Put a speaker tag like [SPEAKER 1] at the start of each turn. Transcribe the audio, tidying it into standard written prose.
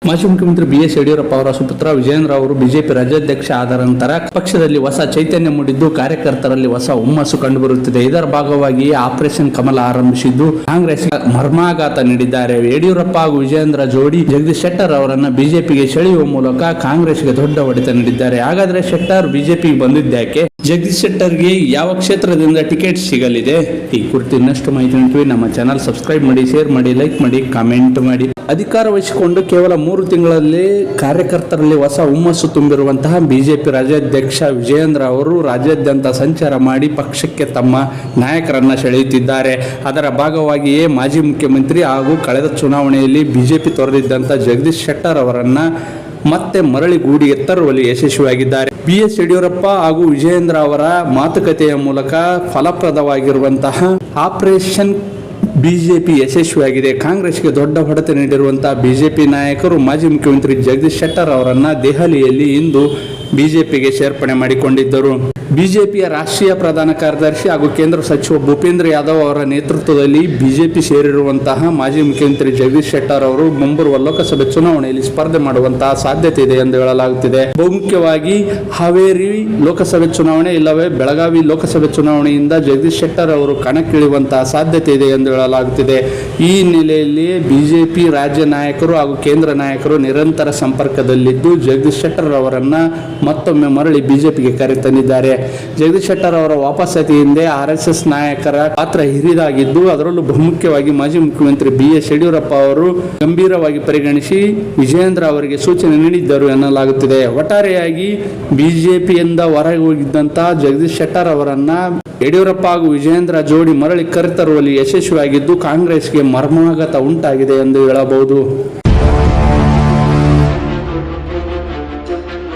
[SPEAKER 1] ಮಾಜಿ ಮುಖ್ಯಮಂತ್ರಿ BS ಯಡಿಯೂರಪ್ಪ ಅವರ ಸುಪುತ್ರ ವಿಜಯೇಂದ್ರ ಅವರು ಬಿಜೆಪಿ ರಾಜ್ಯಾಧ್ಯಕ್ಷ ಆದ ನಂತರ ಪಕ್ಷದಲ್ಲಿ ಹೊಸ ಚೈತನ್ಯ ಮೂಡಿದ್ದು ಕಾರ್ಯಕರ್ತರಲ್ಲಿ ಹೊಸ ಹುಮ್ಮಸ್ಸು ಕಂಡುಬರುತ್ತಿದೆ. ಇದರ ಭಾಗವಾಗಿ ಆಪರೇಷನ್ ಕಮಲ ಆರಂಭಿಸಿದ್ದು ಕಾಂಗ್ರೆಸ್ ಮರ್ಮಾಘಾತ ನೀಡಿದ್ದಾರೆ. ಯಡಿಯೂರಪ್ಪ ಹಾಗೂ ವಿಜಯೇಂದ್ರ ಜೋಡಿ ಜಗದೀಶ್ ಶೆಟ್ಟರ್ ಅವರನ್ನ ಬಿಜೆಪಿಗೆ ಸೆಳೆಯುವ ಮೂಲಕ ಕಾಂಗ್ರೆಸ್ಗೆ ದೊಡ್ಡ ಹೊಡೆತ ನೀಡಿದ್ದಾರೆ. ಹಾಗಾದ್ರೆ ಶೆಟ್ಟರ್ ಬಿಜೆಪಿಗೆ ಬಂದಿದ್ದಕ್ಕೆ, ಜಗದೀಶ್ ಶೆಟ್ಟರ್ಗೆ ಯಾವ ಕ್ಷೇತ್ರದಿಂದ ಟಿಕೆಟ್ ಸಿಗಲಿದೆ, ಈ ಕುರಿತು ಇನ್ನಷ್ಟು ಮಾಹಿತಿ ನೀಡ್ತೀವಿ. ನಮ್ಮ ಚಾನಲ್ ಸಬ್ಸ್ಕ್ರೈಬ್ ಮಾಡಿ, ಶೇರ್ ಮಾಡಿ, ಲೈಕ್ ಮಾಡಿ, ಕಾಮೆಂಟ್ ಮಾಡಿ. ಅಧಿಕಾರ ವಹಿಸಿಕೊಂಡು ಕೇವಲ 3 ತಿಂಗಳಲ್ಲಿ ಕಾರ್ಯಕರ್ತರಲ್ಲಿ ಹೊಸ ಹುಮ್ಮಸ್ಸು ತುಂಬಿರುವಂತಹ ಬಿಜೆಪಿ ರಾಜ್ಯಾಧ್ಯಕ್ಷ ವಿಜಯೇಂದ್ರ ಅವರು ರಾಜ್ಯಾದ್ಯಂತ ಸಂಚಾರ ಮಾಡಿ ಪಕ್ಷಕ್ಕೆ ತಮ್ಮ ನಾಯಕರನ್ನ ಸೆಳೆಯುತ್ತಿದ್ದಾರೆ. ಅದರ ಭಾಗವಾಗಿಯೇ ಮಾಜಿ ಮುಖ್ಯಮಂತ್ರಿ ಹಾಗೂ ಕಳೆದ ಚುನಾವಣೆಯಲ್ಲಿ ಬಿಜೆಪಿ ತೊರೆದಿದ್ದಂಥ ಜಗದೀಶ್ ಶೆಟ್ಟರ್ ಅವರನ್ನ ಮತ್ತೆ ಮರಳಿ ಗೂಡಿಗೆ ತರುವಲ್ಲಿ ಯಶಸ್ವಿಯಾಗಿದ್ದಾರೆ. BS ಯಡಿಯೂರಪ್ಪ ಹಾಗೂ ವಿಜಯೇಂದ್ರ ಅವರ ಮಾತುಕತೆಯ ಮೂಲಕ ಫಲಪ್ರದವಾಗಿರುವಂತಹ ಆಪರೇಷನ್ ಬಿಜೆಪಿ ಯಶಸ್ವಿಯಾಗಿದೆ. ಕಾಂಗ್ರೆಸ್ಗೆ ದೊಡ್ಡ ಹೊಡೆತ ನೀಡಿರುವಂತಹ ಬಿಜೆಪಿ ನಾಯಕರು ಮಾಜಿ ಮುಖ್ಯಮಂತ್ರಿ ಜಗದೀಶ್ ಶೆಟ್ಟರ್ ಅವರನ್ನ ದೆಹಲಿಯಲ್ಲಿ ಇಂದು ಬಿಜೆಪಿಗೆ ಸೇರ್ಪಡೆ ಮಾಡಿಕೊಂಡಿದ್ದರು. ಬಿಜೆಪಿಯ ರಾಷ್ಟ್ರೀಯ ಪ್ರಧಾನ ಕಾರ್ಯದರ್ಶಿ ಹಾಗೂ ಕೇಂದ್ರ ಸಚಿವ ಭೂಪೇಂದ್ರ ಯಾದವ್ ಅವರ ನೇತೃತ್ವದಲ್ಲಿ ಬಿಜೆಪಿ ಸೇರಿರುವಂತಹ ಮಾಜಿ ಮುಖ್ಯಮಂತ್ರಿ ಜಗದೀಶ್ ಶೆಟ್ಟರ್ ಅವರು ಮುಂಬರುವ ಲೋಕಸಭೆ ಚುನಾವಣೆಯಲ್ಲಿ ಸ್ಪರ್ಧೆ ಮಾಡುವಂತಹ ಸಾಧ್ಯತೆ ಇದೆ ಎಂದು ಹೇಳಲಾಗುತ್ತಿದೆ. ಬಹುಮುಖ್ಯವಾಗಿ ಹಾವೇರಿ ಲೋಕಸಭೆ ಚುನಾವಣೆ ಇಲ್ಲವೇ ಬೆಳಗಾವಿ ಲೋಕಸಭೆ ಚುನಾವಣೆಯಿಂದ ಜಗದೀಶ್ ಶೆಟ್ಟರ್ ಅವರು ಕಣಕ್ಕಿಳಿಯುವಂತಹ ಸಾಧ್ಯತೆ ಇದೆ ಎಂದು ಹೇಳಲಾಗುತ್ತಿದೆ. ಈ ಹಿನ್ನೆಲೆಯಲ್ಲಿ ಬಿಜೆಪಿ ರಾಜ್ಯ ನಾಯಕರು ಹಾಗೂ ಕೇಂದ್ರ ನಾಯಕರು ನಿರಂತರ ಸಂಪರ್ಕದಲ್ಲಿದ್ದು ಜಗದೀಶ್ ಶೆಟ್ಟರ್ ಅವರನ್ನ ಮತ್ತೊಮ್ಮೆ ಮರಳಿ ಬಿಜೆಪಿಗೆ ಕರೆತಂದಿದ್ದಾರೆ. ಜಗದೀಶ್ ಶೆಟ್ಟರ್ ಅವರ ವಾಪಸಾತಿ ಹಿಂದೆ RSS ನಾಯಕರ ಪಾತ್ರ ಹಿರಿದಾಗಿದ್ದು, ಅದರಲ್ಲೂ ಬಹುಮುಖ್ಯವಾಗಿ ಮಾಜಿ ಮುಖ್ಯಮಂತ್ರಿ BS ಯಡಿಯೂರಪ್ಪ ಅವರು ಗಂಭೀರವಾಗಿ ಪರಿಗಣಿಸಿ ವಿಜಯೇಂದ್ರ ಅವರಿಗೆ ಸೂಚನೆ ನೀಡಿದ್ದರು ಎನ್ನಲಾಗುತ್ತಿದೆ. ಒಟ್ಟಾರೆಯಾಗಿ ಬಿಜೆಪಿಯಿಂದ ಹೊರಗೆ ಹೋಗಿದ್ದಂತಹ ಜಗದೀಶ್ ಶೆಟ್ಟರ್ ಅವರನ್ನ ಯಡಿಯೂರಪ್ಪ ಹಾಗೂ ವಿಜಯೇಂದ್ರ ಜೋಡಿ ಮರಳಿ ಕರೆತರುವಲ್ಲಿ ಯಶಸ್ವಿಯಾಗಿದ್ದು ಕಾಂಗ್ರೆಸ್ಗೆ ಮರ್ಮಾಘಾತ ಉಂಟಾಗಿದೆ ಎಂದು ಹೇಳಬಹುದು.